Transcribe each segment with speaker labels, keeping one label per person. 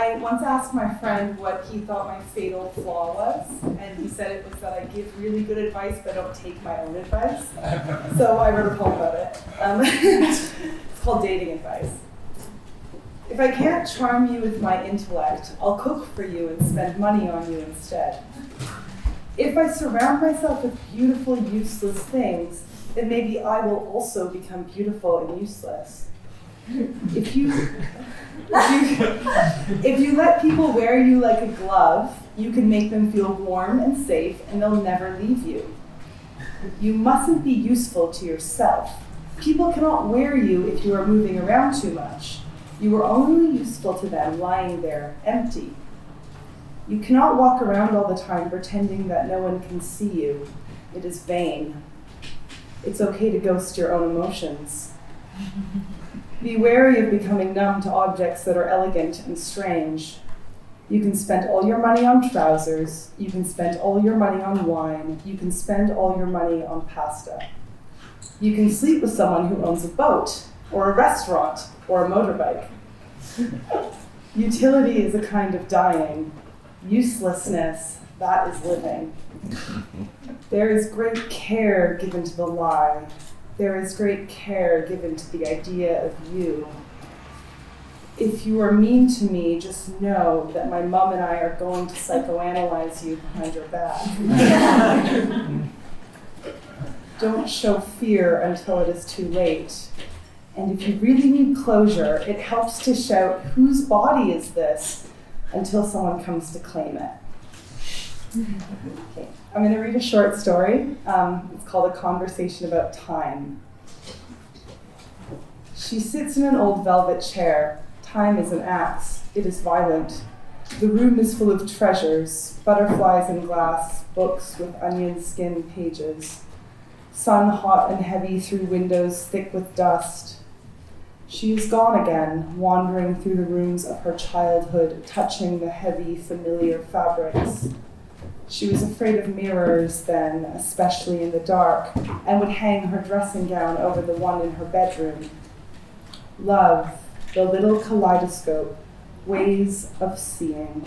Speaker 1: I once asked my friend what he thought my fatal flaw was, and he said it was that I give really good advice but don't take my own advice. So I wrote a poem about it. It's called Dating Advice. If I can't charm you with my intellect, I'll cook for you and spend money on you instead. If I surround myself with beautiful, useless things, then maybe I will also become beautiful and useless. If you let people wear you like a glove, you can make them feel warm and safe, and they'll never leave you. You mustn't be useful to yourself. People cannot wear you if you are moving around too much. You are only useful to them lying there, empty. You cannot walk around all the time pretending that no one can see you. It is vain. It's okay to ghost your own emotions. Be wary of becoming numb to objects that are elegant and strange. You can spend all your money on trousers. You can spend all your money on wine. You can spend all your money on pasta. You can sleep with someone who owns a boat, or a restaurant, or a motorbike. Utility is a kind of dying. Uselessness, that is living. There is great care given to the lie. There is great care given to the idea of you. If you are mean to me, just know that my mom and I are going to psychoanalyze you behind your back. Don't show fear until it is too late. And if you really need closure, it helps to shout, "Whose body is this?" until someone comes to claim it. Okay. I'm going to read a short story. It's called A Conversation About Time. She sits in an old velvet chair. Time is an axe. It is violent. The room is full of treasures, butterflies in glass, books with onion skin pages. Sun hot and heavy through windows thick with dust. She is gone again, wandering through the rooms of her childhood, touching the heavy, familiar fabrics. She was afraid of mirrors then, especially in the dark, and would hang her dressing gown over the one in her bedroom. Love, the little kaleidoscope, ways of seeing.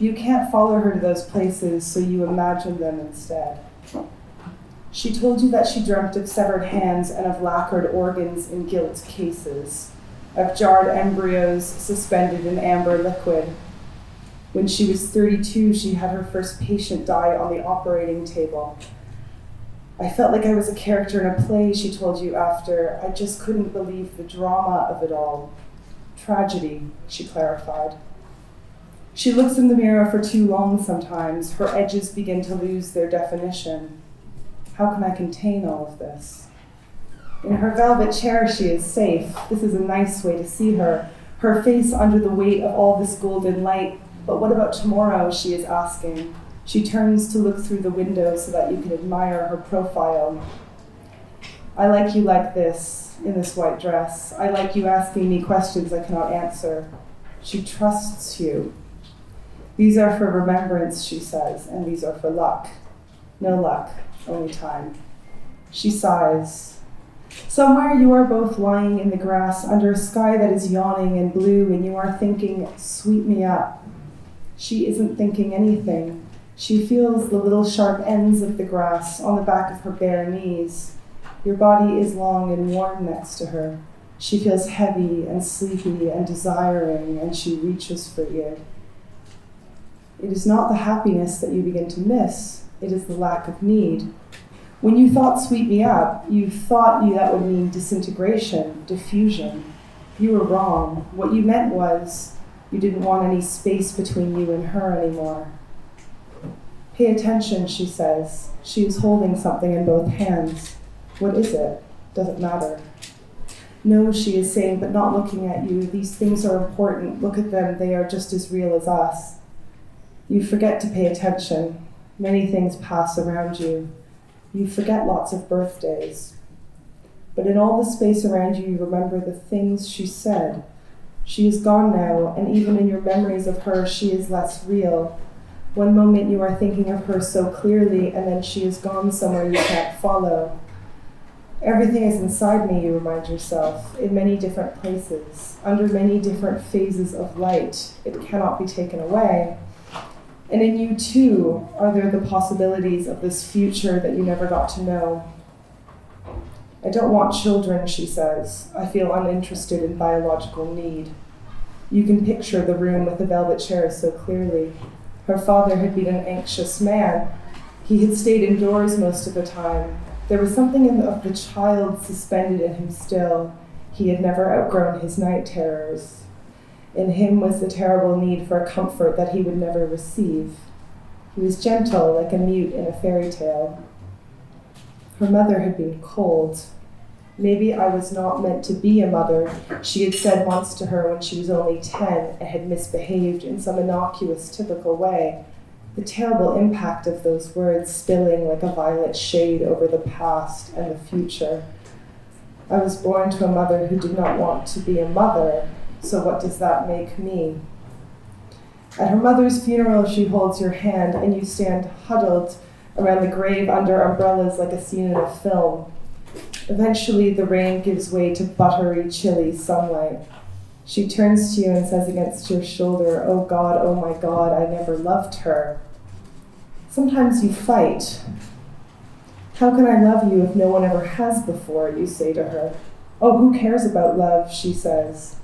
Speaker 1: You can't follow her to those places, so you imagine them instead. She told you that she dreamt of severed hands and of lacquered organs in gilt cases, of jarred embryos suspended in amber liquid. When she was 32, she had her first patient die on the operating table. I felt like I was a character in a play, she told you after. I just couldn't believe the drama of it all. Tragedy, she clarified. She looks in the mirror for too long sometimes. Her edges begin to lose their definition. How can I contain all of this? In her velvet chair, she is safe. This is a nice way to see her. Her face under the weight of all this golden light. But what about tomorrow, she is asking. She turns to look through the window so that you can admire her profile. I like you like this, in this white dress. I like you asking me questions I cannot answer. She trusts you. These are for remembrance, she says, and these are for luck. No luck. Only time. She sighs. Somewhere you are both lying in the grass under a sky that is yawning and blue, and you are thinking, sweep me up. She isn't thinking anything. She feels the little sharp ends of the grass on the back of her bare knees. Your body is long and warm next to her. She feels heavy and sleepy and desiring, and she reaches for you. It is not the happiness that you begin to miss. It is the lack of need. When you thought sweep me up, you thought that would mean disintegration, diffusion. You were wrong. What you meant was you didn't want any space between you and her anymore. Pay attention, she says. She is holding something in both hands. What is it? Does it matter? No, she is saying, but not looking at you. These things are important. Look at them. They are just as real as us. You forget to pay attention. Many things pass around you. You forget lots of birthdays. But in all the space around you, you remember the things she said. She is gone now, and even in your memories of her, she is less real. One moment you are thinking of her so clearly, and then she is gone somewhere you can't follow. Everything is inside me, you remind yourself, in many different places, under many different phases of light. It cannot be taken away. And in you, too, are there the possibilities of this future that you never got to know. I don't want children, she says. I feel uninterested in biological need. You can picture the room with the velvet chairs so clearly. Her father had been an anxious man. He had stayed indoors most of the time. There was something of the child suspended in him still. He had never outgrown his night terrors. In him was the terrible need for a comfort that he would never receive. He was gentle, like a mute in a fairy tale. Her mother had been cold. Maybe I was not meant to be a mother, she had said once to her when she was only 10 and had misbehaved in some innocuous, typical way. The terrible impact of those words spilling like a violet shade over the past and the future. I was born to a mother who did not want to be a mother, so what does that make me? At her mother's funeral, she holds your hand and you stand huddled around the grave under umbrellas like a scene in a film. Eventually, the rain gives way to buttery, chilly sunlight. She turns to you and says against your shoulder, oh my God, I never loved her. Sometimes you fight. How can I love you if no one ever has before, you say to her. Oh, who cares about love, she says.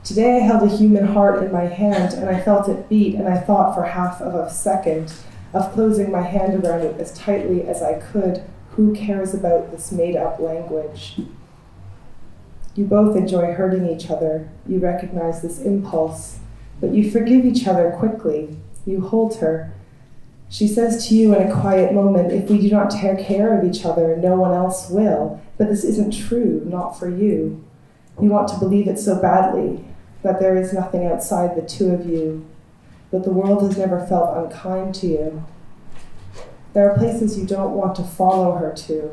Speaker 1: Today I held a human heart in my hand and I felt it beat and I thought for half of a second of closing my hand around it as tightly as I could. Who cares about this made-up language? You both enjoy hurting each other. You recognize this impulse, but you forgive each other quickly. You hold her. She says to you in a quiet moment, if we do not take care of each other, no one else will. But this isn't true, not for you. You want to believe it so badly, that there is nothing outside the two of you, that the world has never felt unkind to you. There are places you don't want to follow her to.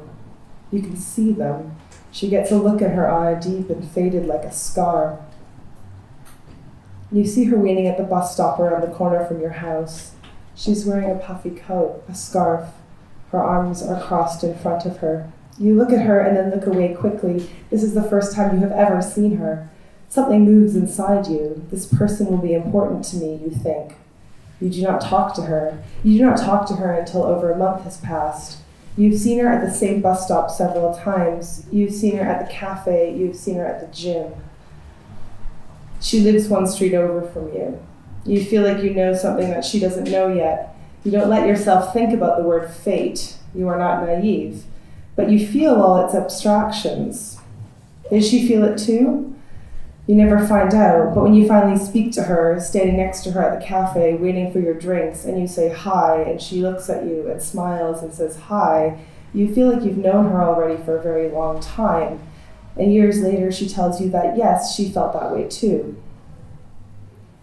Speaker 1: You can see them. She gets a look in her eye, deep and faded like a scar. You see her waiting at the bus stop around the corner from your house. She's wearing a puffy coat, a scarf. Her arms are crossed in front of her. You look at her and then look away quickly. This is the first time you have ever seen her. Something moves inside you. This person will be important to me, you think. You do not talk to her. You do not talk to her until over a month has passed. You've seen her at the same bus stop several times. You've seen her at the cafe. You've seen her at the gym. She lives one street over from you. You feel like you know something that she doesn't know yet. You don't let yourself think about the word fate. You are not naive. But you feel all its abstractions. Did she feel it too? You never find out, but when you finally speak to her, standing next to her at the cafe, waiting for your drinks, and you say hi, and she looks at you and smiles and says hi, you feel like you've known her already for a very long time. And years later, she tells you that yes, she felt that way too.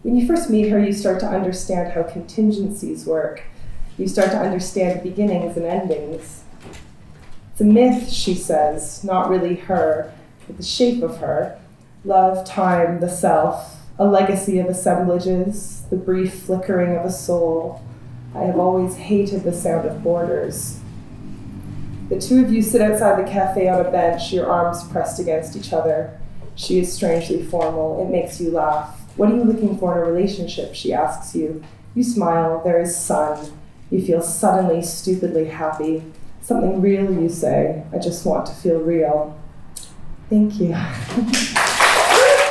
Speaker 1: When you first meet her, you start to understand how contingencies work. You start to understand beginnings and endings. It's a myth, she says, not really her, but the shape of her. Love, time, the self, a legacy of assemblages, the brief flickering of a soul. I have always hated the sound of borders. The two of you sit outside the cafe on a bench, your arms pressed against each other. She is strangely formal. It makes you laugh. What are you looking for in a relationship, she asks you. You smile. There is sun. You feel suddenly, stupidly happy. Something real, you say. I just want to feel real. Thank you.